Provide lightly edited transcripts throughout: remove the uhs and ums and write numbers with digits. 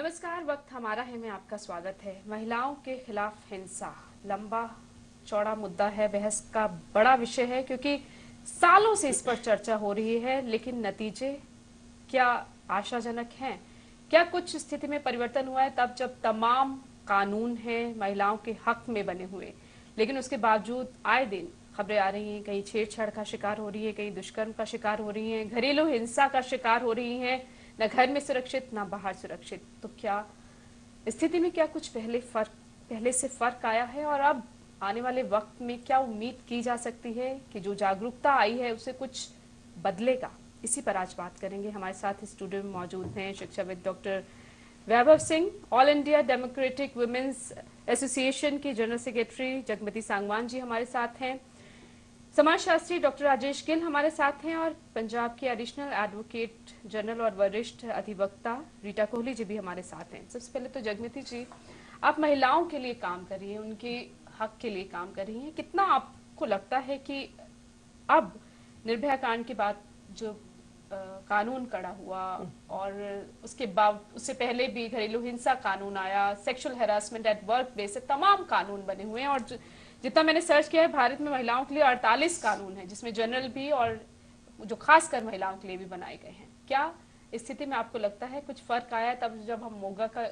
नमस्कार। वक्त हमारा है में आपका स्वागत है। महिलाओं के खिलाफ हिंसा लंबा चौड़ा मुद्दा है, बहस का बड़ा विषय है, क्योंकि सालों से इस पर चर्चा हो रही है, लेकिन नतीजे क्या आशाजनक हैं? क्या कुछ स्थिति में परिवर्तन हुआ है तब जब तमाम कानून हैं महिलाओं के हक में बने हुए, लेकिन उसके बावजूद आए दिन खबरें आ रही हैं, कहीं छेड़छाड़ का शिकार हो रही है, कहीं दुष्कर्म का शिकार हो रही हैं, घरेलू हिंसा का शिकार हो रही हैं, न घर में सुरक्षित न बाहर सुरक्षित। तो क्या स्थिति में क्या कुछ पहले से फर्क आया है, और अब आने वाले वक्त में क्या उम्मीद की जा सकती है कि जो जागरूकता आई है उससे कुछ बदलेगा? इसी पर आज बात करेंगे। हमारे साथ स्टूडियो में मौजूद हैं शिक्षाविद doctor Vaibhav Singh, All India Democratic Women's Association की जनरल सेक्रेटरी जगमती सांगवान जी हमारे साथ हैं, समाजशास्त्री डॉक्टर राजेश गिल हमारे साथ हैं, और पंजाब की एडिशनल एडवोकेट जनरल और वरिष्ठ अधिवक्ता रीटा कोहली जी भी हमारे साथ हैं। सबसे पहले तो जगमती जी, आप महिलाओं के लिए काम कर रही हैं, उनके हक के लिए काम कर रही हैं। कितना आपको लगता है कि अब निर्भया कांड के बाद जो कानून कड़ा हुआ, और उसके बाद उससे पहले भी घरेलू हिंसा कानून आया, sexual harassment at work place से तमाम कानून बने हुए हैं, और जितना मैंने सर्च किया है भारत में महिलाओं के लिए 48 कानून हैं, जिसमें जनरल भी और जो खासकर महिलाओं के लिए भी बनाए गए हैं। क्या इस स्थिति में आपको लगता है कुछ फर्क आया तब जब हम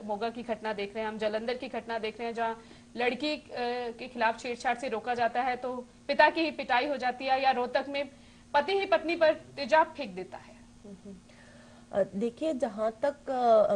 मोगा की घटना देख रहे हैं, हम जालंधर की घटना देख रहे हैं, जहाँ लड़की के खिलाफ छेड़छाड़ से रोका जाता है तो पिता की ही पिटाई हो जाती है, या रोहतक में पति ही पत्नी पर तेजाब फेंक देता है? देखिए, जहाँ तक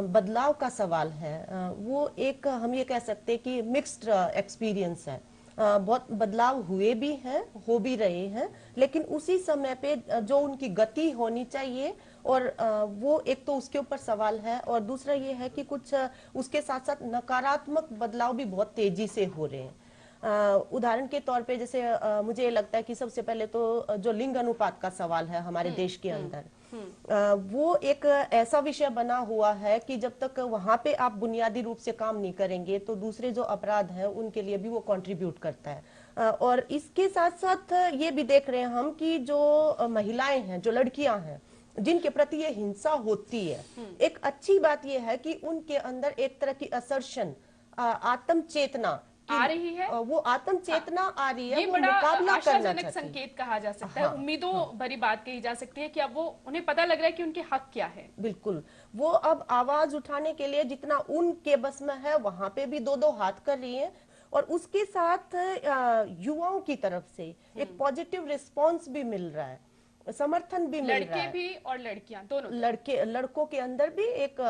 बदलाव का सवाल है, वो एक हम ये कह सकते हैं कि मिक्स्ड एक्सपीरियंस है। बहुत बदलाव हुए भी हैं, हो भी रहे हैं, लेकिन उसी समय पे जो उनकी गति होनी चाहिए, और वो एक तो उसके ऊपर सवाल है, और दूसरा ये है कि कुछ उसके साथ साथ नकारात्मक बदलाव भी बहुत तेजी से हो रहे हैं। उदाहरण के तौर पे जैसे मुझे लगता है कि सबसे पहले तो जो लिंग अनुपात का सवाल है हमारे देश के अंदर, वो एक ऐसा विषय बना हुआ है कि जब तक वहां पे आप बुनियादी रूप से काम नहीं करेंगे तो दूसरे जो अपराध हैं उनके लिए भी वो कंट्रीब्यूट करता है। और इसके साथ साथ ये भी देख रहे हैं हम कि जो महिलाएं हैं, जो लड़कियां हैं, जिनके प्रति ये हिंसा होती है, एक अच्छी बात ये है कि उनके अंदर एक तरह की असर्शन, आत्म चेतना आ रही है। वो आत्म चेतना आ रही है, ये वो बड़ा मुकाबला करना आशाजनक चाहती है। संकेत कहा जा सकता है, हाँ, उम्मीदों भरी बात कही जा सकती है कि अब वो उन्हें पता लग रहा है कि उनके हक क्या है। बिल्कुल। वो अब आवाज उठाने के लिए जितना उनके बस में है वहां पे भी दो दो हाथ कर रही हैं, और उसके साथ युवाओं की तरफ से एक पॉजिटिव रिस्पांस भी मिल रहा है, समर्थन भी मिल रहा लड़के है। भी और लड़कियां दोनों लड़कों के अंदर भी एक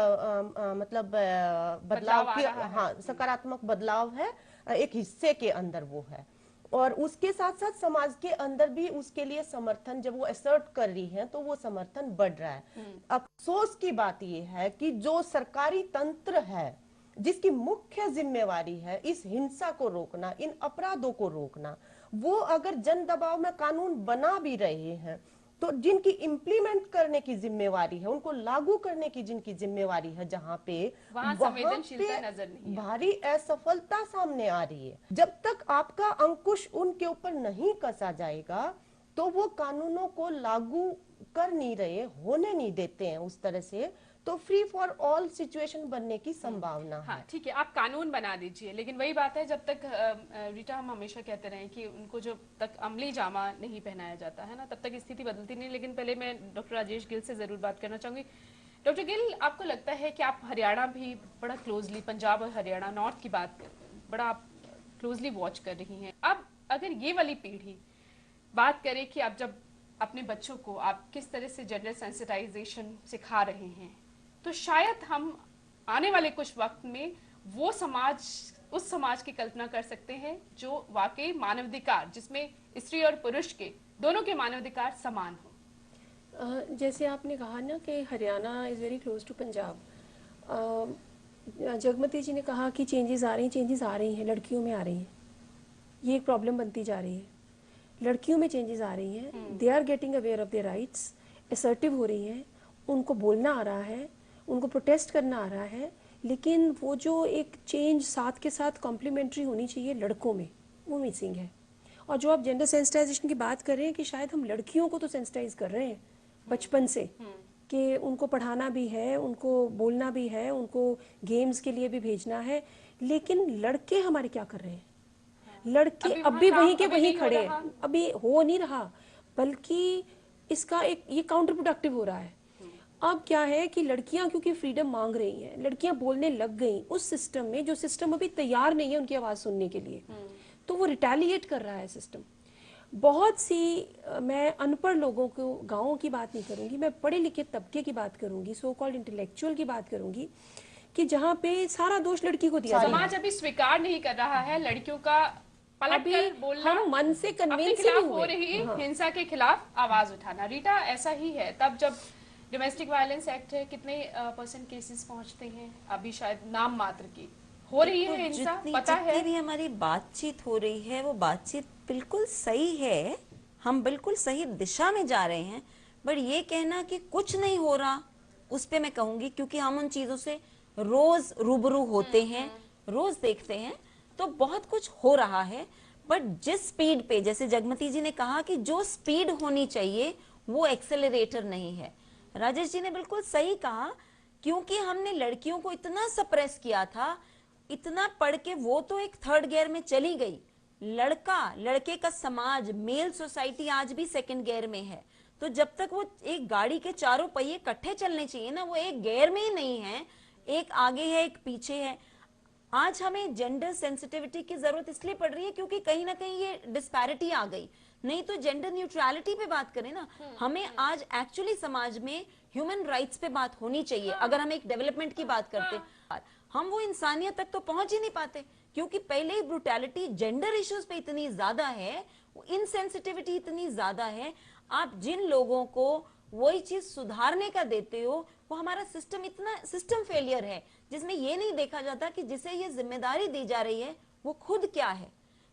मतलब बदलाव बदलाव आ की, रहा है। हाँ, सकारात्मक बदलाव है, एक हिस्से के अंदर वो है। और उसके साथ साथ समाज के अंदर भी उसके लिए समर्थन, जब वो असर्ट कर रही है तो वो समर्थन बढ़ रहा है। अफसोस की बात ये है कि जो सरकारी तंत्र है, जिसकी मुख्य जिम्मेवारी है इस हिंसा को रोकना, इन अपराधों को रोकना, वो अगर जन दबाव में कानून बना भी रहे हैं तो जिनकी इम्प्लीमेंट करने की जिम्मेवारी है, उनको लागू करने की जिनकी जिम्मेवारी है, जहां पे वहां संवेदनशीलता नजर नहीं भारी असफलता सामने आ रही है। जब तक आपका अंकुश उनके ऊपर नहीं कसा जाएगा तो वो कानूनों को लागू कर नहीं रहे, होने नहीं देते हैं उस तरह से, तो फ्री फॉर ऑल सिचुएशन बनने की संभावना है। हाँ ठीक है, आप कानून बना दीजिए, लेकिन वही बात है, जब तक रीटा, हम हमेशा कहते रहे कि उनको जब तक अमली जामा नहीं पहनाया जाता है ना, तब तक स्थिति बदलती नहीं। लेकिन पहले मैं डॉक्टर राजेश गिल से जरूर बात करना चाहूंगी। डॉक्टर गिल, आपको लगता है कि आप हरियाणा भी बड़ा क्लोजली, पंजाब और हरियाणा नॉर्थ की बात बड़ा आप क्लोजली वॉच कर रही हैं, अब अगर ये वाली पीढ़ी बात करें कि आप जब अपने बच्चों को आप किस तरह से जेंडर सेंसिटाइजेशन सिखा रहे हैं, तो शायद हम आने वाले कुछ वक्त में वो समाज, उस समाज की कल्पना कर सकते हैं जो वाकई मानवाधिकार, जिसमें स्त्री और पुरुष के दोनों के मानवाधिकार समान हो। जैसे आपने कहा ना कि Haryana is very close to Punjab, Jagmati ji ने कहा कि चेंजेस आ रही हैं, लड़कियों में आ रही हैं, ये एक प्रॉब्लम बनती जा रही है। लड़कियों में चेंजेस आ रही हैं, they are getting aware of their rights, assertive हो रही हैं, उनको बोलना आ रहा है, उनको प्रोटेस्ट करना आ रहा है, लेकिन वो जो एक चेंज साथ के साथ कॉम्प्लीमेंट्री होनी चाहिए लड़कों में, वो मिसिंग है। और जो आप जेंडर सेंसिटाइजेशन की बात कर रहे हैं कि शायद हम लड़कियों को तो सेंसिटाइज कर रहे हैं बचपन से कि उनको पढ़ाना भी है, उनको बोलना भी है, उनको गेम्स के लिए भी भेजना है, लेकिन लड़के हमारे क्या कर रहे हैं? लड़के अभी अब भी वहाँ वहीं के काम वहीं अभी नहीं हो खड़े रहा। हैं, अभी हो नहीं रहा, बल्कि इसका एक ये काउंटर प्रोडक्टिव हो रहा है। अब क्या है कि लड़कियां क्योंकि फ्रीडम मांग रही हैं, लड़कियां बोलने लग गई उस सिस्टम में, जो सिस्टम अभी तैयार नहीं है उनकी आवाज़ सुनने के लिए, तो वो रिटेलिएट कर रहा है सिस्टम। बहुत सी मैं अनपढ़ लोगों को, गाँवों की बात नहीं करूंगी, मैं पढ़े लिखे तबके की बात करूंगी, सो कॉल्ड इंटेलेक्चुअल की बात करूंगी, कि जहाँ पे सारा दोष लड़की को दिया जा रहा है। समाज अभी स्वीकार नहीं कर रहा है लड़कियों का पलट अभी कर बोलना, हम मन से अपने कन्विंस ही खिलाफ नहीं हो हुए। रही हाँ। हिंसा के खिलाफ आवाज उठाना। रीटा, ऐसा ही है तब जब डोमेस्टिक वायलेंस एक्ट है, कितने परसेंट केसेस पहुंचते हैं? अभी शायद नाम मात्र की हो रही है हिंसा, पता जितनी है। भी हमारी बातचीत हो रही है वो बातचीत बिल्कुल सही है, हम बिल्कुल सही दिशा में जा रहे हैं, बट ये कहना कि कुछ नहीं हो रहा, उस पे मैं कहूंगी, क्योंकि हम उन चीजों से रोज रूबरू होते हैं, रोज देखते हैं, तो बहुत कुछ हो रहा है। बट जिस स्पीड पे, जैसे जगमती जी ने कहा कि जो स्पीड होनी चाहिए वो एक्सेलरेटर नहीं है। राजेश जी ने बिल्कुल सही कहा, क्योंकि हमने लड़कियों को इतना सप्रेस किया था, इतना पढ़ के वो तो एक थर्ड गियर में चली गई, लड़के का समाज, मेल सोसाइटी आज भी सेकंड गियर में है। तो जब तक वो एक गाड़ी के चारों पहिए इकट्ठे चलने चाहिए ना, वो एक गियर में ही नहीं है, एक आगे है एक पीछे है। आज हमें जेंडर सेंसिटिविटी की जरूरत इसलिए पड़ रही है क्योंकि कहीं ना कहीं ये डिस्पैरिटी आ गई, नहीं तो जेंडर न्यूट्रलिटी पे बात करें ना, हमें आज एक्चुअली समाज में ह्यूमन राइट्स पे बात होनी चाहिए। अगर हम एक डेवलपमेंट की बात करते हैं, हम वो इंसानियत तक तो पहुंच ही नहीं पाते, क्योंकि पहले ही ब्रूटैलिटी जेंडर इश्यूज पे इतनी ज्यादा है, इनसेंसिटिविटी इतनी ज्यादा है। आप जिन लोगों को वही चीज सुधारने का देते हो, वो हमारा सिस्टम इतना सिस्टम फेलियर है, जिसमें ये नहीं देखा जाता कि जिसे ये जिम्मेदारी दी जा रही है वो खुद क्या है।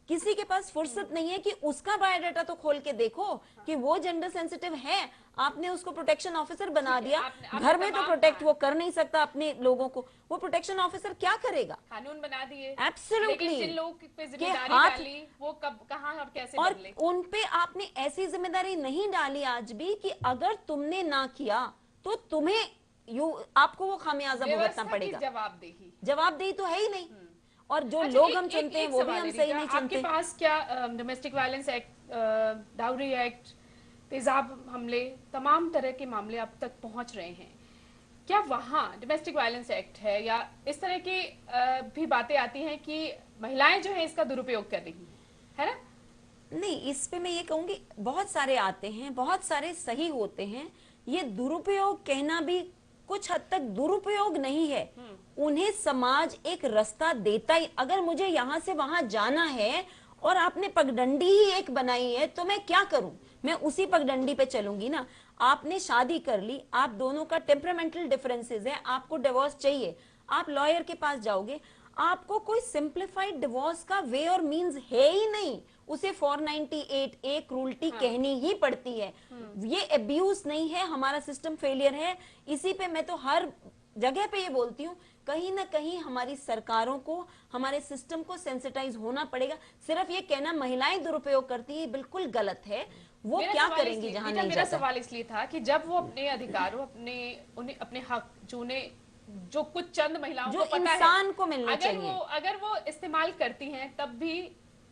किसी के पास फुर्सत नहीं है कि उसका बायोडाटा तो खोल के देखो कि वो जेंडर सेंसिटिव है, आपने उसको प्रोटेक्शन ऑफिसर बना दिया, घर में तो प्रोटेक्ट वो कर नहीं सकता अपने लोगों को, वो प्रोटेक्शन ऑफिसर क्या करेगा? कानून बना दिए, एब्सोल्युटली, लेकिन जिन लोग पे जिम्मेदारी डाली वो कब, कहां और कैसे और बदले? उन पे आपने ऐसी जिम्मेदारी नहीं डाली आज भी कि अगर तुमने ना किया तो तुम्हें आपको वो खामियाजा भुगतना पड़ेगा। जवाबदेही तो है ही नहीं, और जो लोग हम चुनते हैं वो भी हम सही नहीं चुनते। आपके पास क्या domestic violence act, dowry act, तेजाब हमले, तमाम तरह के मामले अब तक पहुंच रहे हैं, क्या वहां डोमेस्टिक वायलेंस एक्ट है या इस तरह की भी बातें आती हैं कि महिलाएं जो है इसका दुरुपयोग कर रही है ना? नहीं, इस पे मैं ये कहूंगी बहुत सारे आते हैं, बहुत सारे सही होते हैं। ये दुरुपयोग कहना भी कुछ हद तक दुरुपयोग नहीं है, उन्हें समाज एक रास्ता देता ही। अगर मुझे यहाँ से वहां जाना है और आपने पगडंडी ही एक बनाई है तो मैं क्या करूं? मैं उसी पगडंडी पे चलूंगी ना। आपने शादी कर ली, आप दोनों का टेम्परामेंटल डिफरेंसेस है, आपको डिवोर्स चाहिए, आप लॉयर के पास जाओगे, आपको कोई सिंप्लीफाइड डिवोर्स का वे और मींस है ही नहीं, उसे 498 एक रूलटी कहनी ही पड़ती है। ये अब्यूज नहीं है, हमारा सिस्टम फेलियर है। इसी पे मैं तो हर जगह पे ये बोलती हूँ, कहीं ना कहीं हमारी सरकारों को, हमारे सिस्टम को सेंसिटाइज होना पड़ेगा। सिर्फ ये कहना महिलाएं दुरुपयोग करती है बिल्कुल गलत है। वो क्या करेंगी जहां नहीं मेरा जाता। सवाल इसलिए था कि जब वो अपने अधिकारों, अपने हक जो कुछ चंद महिलाओं जो को पता इंसान है, को मिलना चाहिए, अगर वो इस्तेमाल करती हैं, तब भी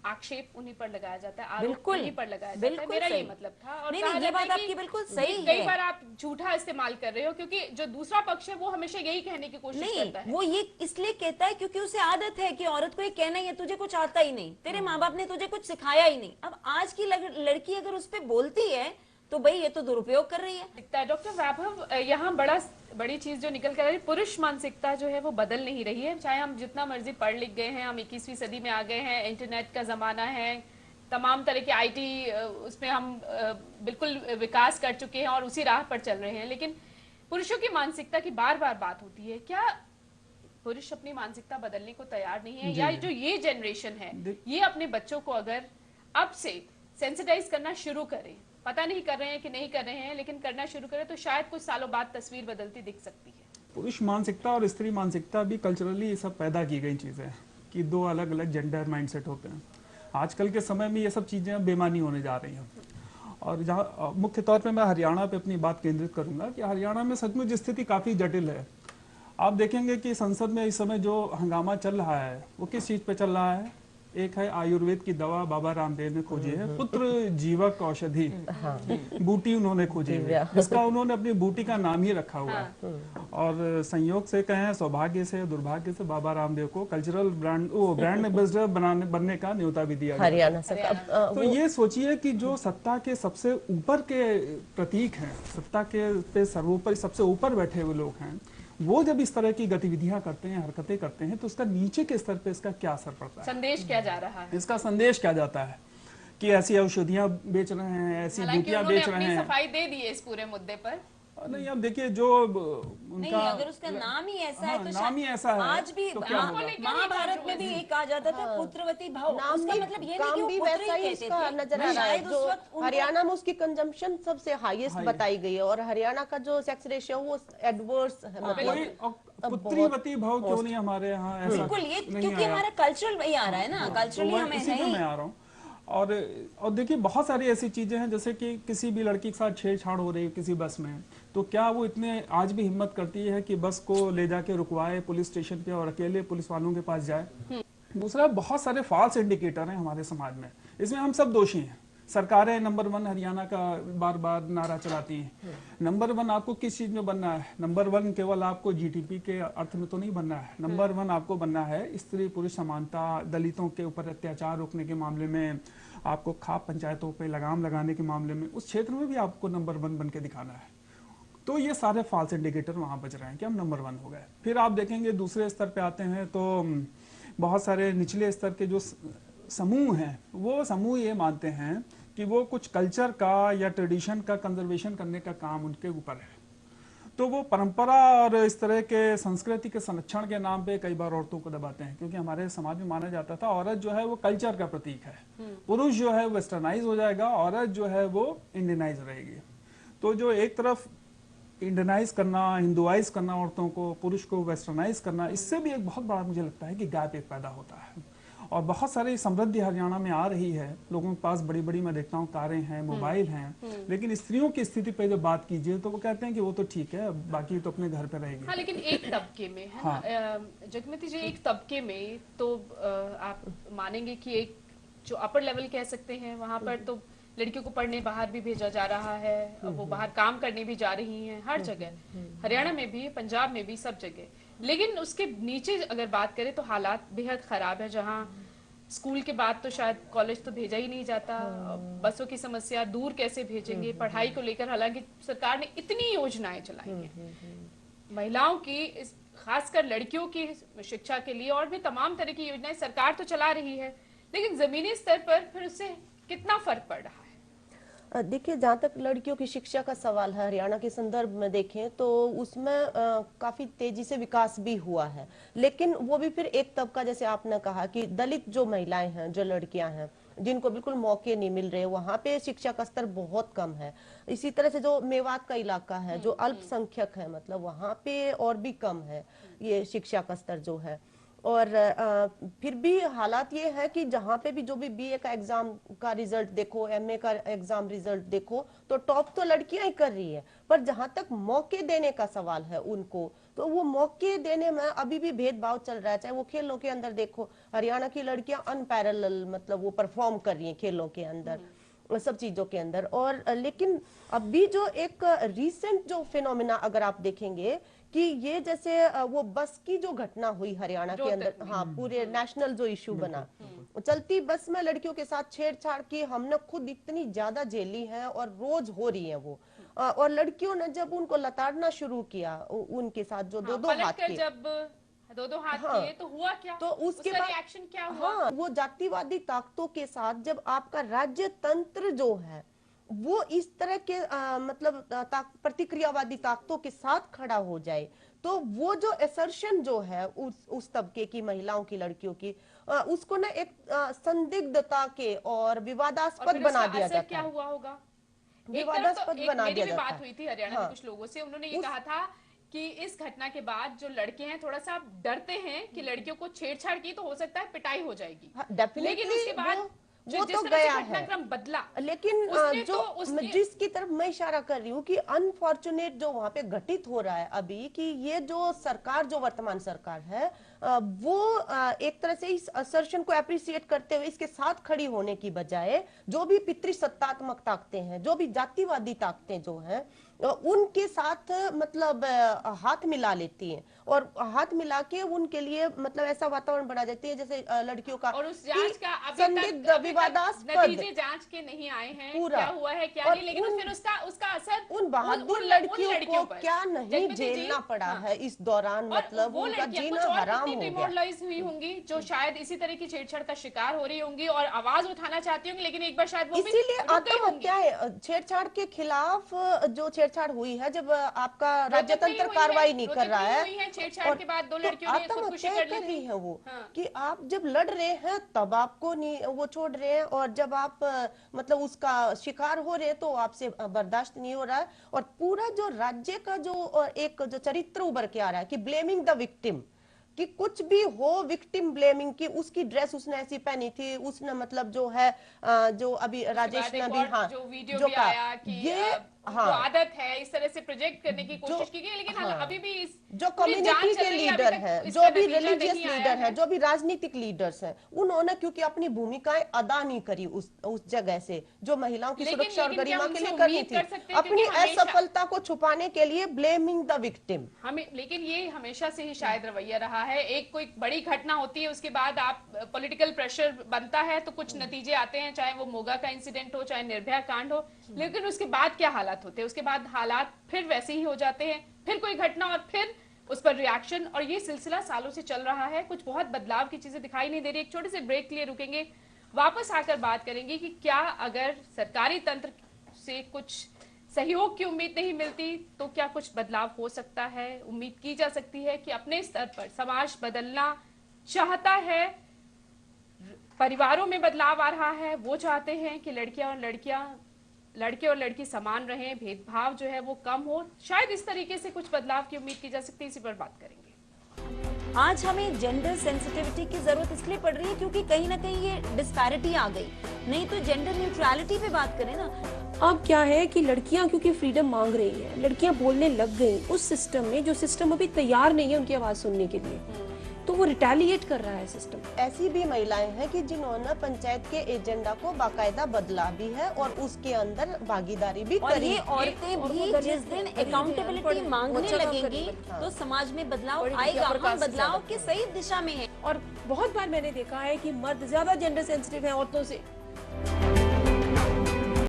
आक्षेप उन्हीं पर लगाया जाता है, आरोप बिल्कुल, उन्हीं पर लगाया जाता है। बिल्कुल मेरा ये सही। मतलब था। और नहीं, कहा ये जाता है बात कि आपकी बिल्कुल सही कई है। बार आप झूठा इस्तेमाल कर रहे हो, क्योंकि जो दूसरा पक्ष है वो हमेशा यही कहने की कोशिश करता है। नहीं, वो ये इसलिए कहता है क्योंकि उसे आदत है कि औरत को ये कहना ही है, तुझे कुछ आता ही नहीं, तेरे माँ बाप ने तुझे कुछ सिखाया ही नहीं। अब आज की लड़की अगर उस पर बोलती है तो भाई ये तो दुरुपयोग कर रही है। डॉक्टर वैभव, यहाँ बड़ी चीज जो निकल कर आ रही, पुरुष मानसिकता जो है वो बदल नहीं रही है। चाहे हम जितना मर्जी पढ़ लिख गए हैं, हम 21वीं सदी में आ गए हैं, इंटरनेट का जमाना है, तमाम तरह के IT उसमें हम बिल्कुल विकास कर चुके हैं और उसी राह पर चल रहे हैं, लेकिन पुरुषों की मानसिकता की बार बार बात होती है। क्या पुरुष अपनी मानसिकता बदलने को तैयार नहीं है? या जो ये जनरेशन है, ये अपने बच्चों को अगर अब से सेंसिटाइज करना शुरू करें, पता नहीं कर रहे हैं कि नहीं कर रहे हैं, लेकिन करना शुरू करें, तो शायद कुछ सालों बाद तस्वीर बदलती दिख सकती है। पुरुष मानसिकता और स्त्री मानसिकता भी कल्चरली ये सब पैदा की गई चीज़ें हैं कि दो अलग अलग जेंडर माइंडसेट होते हैं। आजकल के समय में ये सब चीज़ें बेमानी होने जा रही हैं और जहाँ मुख्य तौर पे मैं हरियाणा पे अपनी बात केंद्रित करूंगा कि हरियाणा में सचमुच स्थिति काफ़ी जटिल है। आप देखेंगे कि संसद में इस समय जो हंगामा चल रहा है वो किस चीज़ पे चल रहा है। एक है आयुर्वेद की दवा, बाबा रामदेव ने खोजी है, पुत्र जीवक औषधि, बूटी उन्होंने खोजी है, जिसका उन्होंने अपनी बूटी का नाम ही रखा हुआ है। और संयोग से कहें, सौभाग्य से दुर्भाग्य से, बाबा रामदेव को कल्चरल ब्रांड एम्बेसडर बनने का न्योता भी दिया गया। हरियाणा से तो ये सोचिए कि जो सत्ता के सबसे ऊपर के प्रतीक हैं, सत्ता के पे सर्वोपरि सबसे ऊपर बैठे हुए लोग हैं, वो जब इस तरह की गतिविधियां करते हैं, हरकतें करते हैं, तो उसका नीचे के स्तर पे इसका क्या असर पड़ता है, संदेश क्या जा रहा है, इसका संदेश क्या जाता है कि ऐसी औषधियां बेच रहे हैं, ऐसी बूटियां बेच रहे हैं। सफाई दे दी है इस पूरे मुद्दे पर। नहीं, अब देखिए जो नहीं, उनका अगर उसका नाम ही ऐसा है तो नाम ही ऐसा है, आज भी तो क्या होगा? महाभारत में भी ये कहा जाता था पुत्रवती भाव। नाम उसका भी, मतलब ये नहीं काम कि भी वो पुत्र वैसा ही ही कहते इसका थे। नजर आ रहा है। शायद उस जो वक्त उनको- हरियाणा में उसकी कंजम्पशन सबसे हाईएस्ट बताई गई है, और हरियाणा का जो सेक्स रेशियो वो एडवर्स है, मतलब पुत्रीवती भाव क्यों नहीं हमारे यहाँ ऐसा बिल्कुल, ये नहीं क्योंकि आया। हमारा कल्चरल वही आ रहा है ना, कल्चरली तो हमें इसी है पे ही। मैं आ रहा हूँ। और देखिए बहुत सारी ऐसी चीजें हैं, जैसे कि किसी भी लड़की के साथ छेड़छाड़ हो रही है किसी बस में, तो क्या वो इतने आज भी हिम्मत करती है कि बस को ले जाके रुकवाए पुलिस स्टेशन पे और अकेले पुलिस वालों के पास जाए। दूसरा, बहुत सारे फॉल्स इंडिकेटर हैं हमारे समाज में, इसमें हम सब दोषी हैं। सरकारें नंबर 1 हरियाणा का बार बार नारा चलाती हैं। नंबर 1 आपको किस चीज में बनना है? नंबर 1 केवल आपको जीडीपी के अर्थ में तो नहीं बनना है। नंबर 1 आपको बनना है स्त्री पुरुष समानता, दलितों के ऊपर अत्याचार रोकने के मामले में, आपको खाप पंचायतों पे लगाम लगाने के मामले में, उस क्षेत्र में भी आपको नंबर 1 बन के दिखाना है। तो ये सारे फॉल्स इंडिकेटर वहां बच रहे हैं कि हम नंबर 1 हो गए। फिर आप देखेंगे दूसरे स्तर पे आते हैं तो बहुत सारे निचले स्तर के जो समूह हैं, वो समूह ये मानते हैं कि वो कुछ कल्चर का या ट्रेडिशन का कंजर्वेशन करने का काम उनके ऊपर है। तो वो परंपरा और इस तरह के संस्कृति के संरक्षण के नाम पे कई बार औरतों को दबाते हैं, क्योंकि हमारे समाज में माना जाता था औरत जो है वो कल्चर का प्रतीक है, पुरुष जो है वेस्टर्नाइज हो जाएगा, औरत जो है वो इंडियनाइज रहेगी। तो जो एक तरफ इंडियनाइज करना, हिंदुआइज करना औरतों को, पुरुष को वेस्टर्नाइज करना, इससे भी एक बहुत बड़ा मुझे लगता है कि गैप एक पैदा होता है। और बहुत सारी समृद्धि हरियाणा में आ रही है, लोगों के पास बड़ी बड़ी मैं देखता हूँ कारें हैं, मोबाइल हैं, लेकिन स्त्रियों की स्थिति पे जब बात कीजिए तो वो कहते हैं कि वो तो ठीक है, बाकी तो अपने घर पे रहेगी। हाँ, लेकिन एक तबके में है ना, जगमती जी, एक तबके में तो आप मानेंगे कि एक जो अपर लेवल कह सकते हैं, वहां पर तो लड़कियों को पढ़ने बाहर भी भेजा जा रहा है, वो बाहर काम करने भी जा रही हैं हर जगह, हरियाणा में भी, पंजाब में भी, सब जगह। लेकिन उसके नीचे अगर बात करें तो हालात बेहद खराब है, जहाँ स्कूल के बाद तो शायद कॉलेज तो भेजा ही नहीं जाता, बसों की समस्या, दूर कैसे भेजेंगे, पढ़ाई को लेकर हालांकि सरकार ने इतनी योजनाएं चलाई हैं महिलाओं की, खासकर लड़कियों की शिक्षा के लिए, और भी तमाम तरह की योजनाएं सरकार तो चला रही है, लेकिन जमीनी स्तर पर फिर उससे कितना फर्क पड़ रहा है? देखिए, जहाँ तक लड़कियों की शिक्षा का सवाल है, हरियाणा के संदर्भ में देखें तो उसमें काफी तेजी से विकास भी हुआ है, लेकिन वो भी फिर एक तबका, जैसे आपने कहा कि दलित जो महिलाएं हैं, जो लड़कियां हैं, जिनको बिल्कुल मौके नहीं मिल रहे, वहां पे शिक्षा का स्तर बहुत कम है। इसी तरह से जो मेवात का इलाका है, जो अल्पसंख्यक है, मतलब वहां पे और भी कम है ये शिक्षा का स्तर जो है। और फिर भी हालात ये है कि जहाँ पे भी जो भी बीए का एग्जाम का रिजल्ट देखो, एमए का एग्जाम रिजल्ट देखो, तो टॉप तो लड़कियां ही कर रही है, पर जहाँ तक मौके देने का सवाल है उनको, तो वो मौके देने में अभी भी भेदभाव चल रहा है। चाहे वो खेलों के अंदर देखो, हरियाणा की लड़कियां अनपैरेलल मतलब वो परफॉर्म कर रही हैं खेलों के अंदर, सब चीजों के अंदर। और लेकिन अभी जो एक रीसेंट जो फिनोमिना अगर आप देखेंगे कि ये जैसे वो बस की जो घटना हुई हरियाणा के अंदर, हाँ, पूरे नेशनल जो इशू बना, चलती बस में लड़कियों के साथ छेड़छाड़ की हमने खुद इतनी ज्यादा झेली है और रोज हो रही है वो। और लड़कियों ने जब उनको लताड़ना शुरू किया उनके साथ, जो दो दो हाथ के, जब दो हाथ किए तो हुआ क्या, तो उसके बाद रिएक्शन क्या हुआ? हाँ, वो जातिवादी ताकतों के साथ जब आपका राज्य तंत्र जो है वो इस तरह के मतलब प्रतिक्रियावादी ताकतों के साथ खड़ा हो जाए, तो वो जो असर्शन जो है उस तबके की महिलाओं की, लड़कियों की, उसको ना एक संदिग्धता के और विवादास्पद बना दिया जाता है। क्या हुआ होगा? विवादास्पद बना दिया जाता है। बात हुई थी हरियाणा में कुछ लोगों से, उन्होंने ये कहा था कि इस घटना के बाद जो लड़के हैं थोड़ा सा डरते हैं कि लड़कियों को छेड़छाड़ की तो हो सकता है पिटाई हो जाएगी। डेफिनेटली लेकिन उसके बाद वो जिस तो तरह से गया है, घटनाक्रम बदला, लेकिन उसने जो तो उसने जिसकी तरफ मैं इशारा कर रही हूँ कि अनफॉर्चुनेट जो वहां पे घटित हो रहा है अभी, कि ये जो सरकार, जो वर्तमान सरकार है, वो एक तरह से इस असर्शन को एप्रिसिएट करते हुए इसके साथ खड़ी होने की बजाय जो भी पितृसत्तात्मक ताकतें हैं, जो भी जातिवादी ताकतें जो हैं, उनके साथ मतलब हाथ मिला लेती हैं, और हाथ मिला के उनके लिए मतलब ऐसा वातावरण बना देती है जैसे लड़कियों का, और उस जांच का संदिग्ध विवादास्पद नतीजे जांच के नहीं आए हैं, पूरा। क्या हुआ है क्या और नहीं, लेकिन फिर उसका असर उन बहादुर लड़कियों को क्या नहीं झेलना पड़ा है इस दौरान, मतलब वो उनका लड़कियां जीना कुछ और हराम कितनी हो गया। डिमोरलाइज हुई होंगी जो शायद इसी तरह की छेड़छाड़ का शिकार हो रही होंगी और आवाज उठाना चाहती होंगी, लेकिन एक बार शायद वो भी इसीलिए रुक गई होंगी। आत्महत्याएं, छेड़छाड़ के खिलाफ जो छेड़छाड़ हुई है, जब आपका राज्य रोहतक में ही तंत्र हुई कार्रवाई है, नहीं रोहतक कर रहा में ही है, हुई है, छेड़छाड़ के बाद दो लड़कियों ने खुदकुशी आत्महत्या कर ली कर रही थी। है वो, हाँ। कि आप जब लड़ रहे हैं तब आपको नहीं वो छोड़ रहे हैं, और जब आप मतलब उसका शिकार हो रहे हैं तो आपसे बर्दाश्त नहीं हो रहा है। और पूरा जो राज्य का जो एक जो चरित्र उभर के आ रहा है कि ब्लेमिंग द विक्टिम, कि कुछ भी हो विक्टिम ब्लेमिंग की, उसकी ड्रेस उसने ऐसी पहनी थी, उसने मतलब जो है जो अभी राजेश ने भी, हाँ, जो वीडियो जो भी कहा, आया कि ये जो आदत है इस तरह से प्रोजेक्ट करने की कोशिश की गई, लेकिन हाँ, अभी भी इस जो पूरी जांच कम्युनिटी चल के रही है, अभी लीडर तक हैं, इसका जो भी नतीजा रिलीजियस नहीं आया लीडर है। हैं, जो भी राजनीतिक लीडर्स हैं, उन्होंने क्योंकि अपनी भूमिकाएं अदा नहीं करी उस जगह से जो महिलाओं की लेकिन- सुरक्षा और लेकिन क्या गरिमा के उनसे लिए करनी उम्मीद थी, कर सकते हैं, अपनी क्योंकि हमेशा- असफलता को छुपाने के लिए ब्लेमिंग द विक्टिम। हमें, लेकिन ये हमेशा से ही शायद रवैया रहा है, एक कोई बड़ी घटना होती है उसके बाद आप पॉलिटिकल प्रेशर बनता है तो कुछ नतीजे आते हैं, चाहे वो मोगा का इंसिडेंट हो, चाहे निर्भया कांड हो, लेकिन उसके बाद क्या हालात होते हैं, उसके बाद हालात फिर वैसे ही हो जाते हैं, फिर कोई घटना और फिर उस पर रिएक्शन, और ये सिलसिला सालों से चल रहा है। कुछ बहुत बदलाव की चीजें दिखाई नहीं दे रही। एक छोटे से ब्रेक के लिए रुकेंगे, वापस आकर बात करेंगे कि क्या अगर सरकारी तंत्र से कुछ सहयोग की उम्मीद नहीं मिलती तो क्या कुछ बदलाव हो सकता है, उम्मीद की जा सकती है कि अपने स्तर पर समाज बदलना चाहता है, परिवारों में बदलाव आ रहा है, वो चाहते हैं कि लड़के और लड़की समान रहें, भेदभाव जो है वो कम हो, शायद इस तरीके से कुछ बदलाव की उम्मीद की जा सकती है। इसी पर बात करेंगे। आज हमें जेंडर सेंसिटिविटी की जरूरत इसलिए पड़ रही है क्योंकि कहीं ना कहीं ये डिस्पैरिटी आ गई, नहीं तो जेंडर न्यूट्रलिटी पे बात करें ना। अब क्या है कि लड़कियां क्योंकि फ्रीडम मांग रही हैं, लड़कियां बोलने लग गई उस सिस्टम में जो सिस्टम अभी तैयार नहीं है उनकी आवाज सुनने के लिए, तो वो रिटेलिएट कर रहा है सिस्टम। ऐसी भी महिलाएं हैं कि जिन्होंने पंचायत के एजेंडा को बाकायदा बदला भी है और उसके अंदर भागीदारी भी और करी। ये औरतें भी जिस दिन अकाउंटेबिलिटी मांगने लगेंगी तो समाज में बदलाव आएगा, हम बदलाव की सही दिशा में है। और बहुत बार मैंने देखा है कि मर्द ज्यादा जेंडर सेंसिटिव है औरतों से,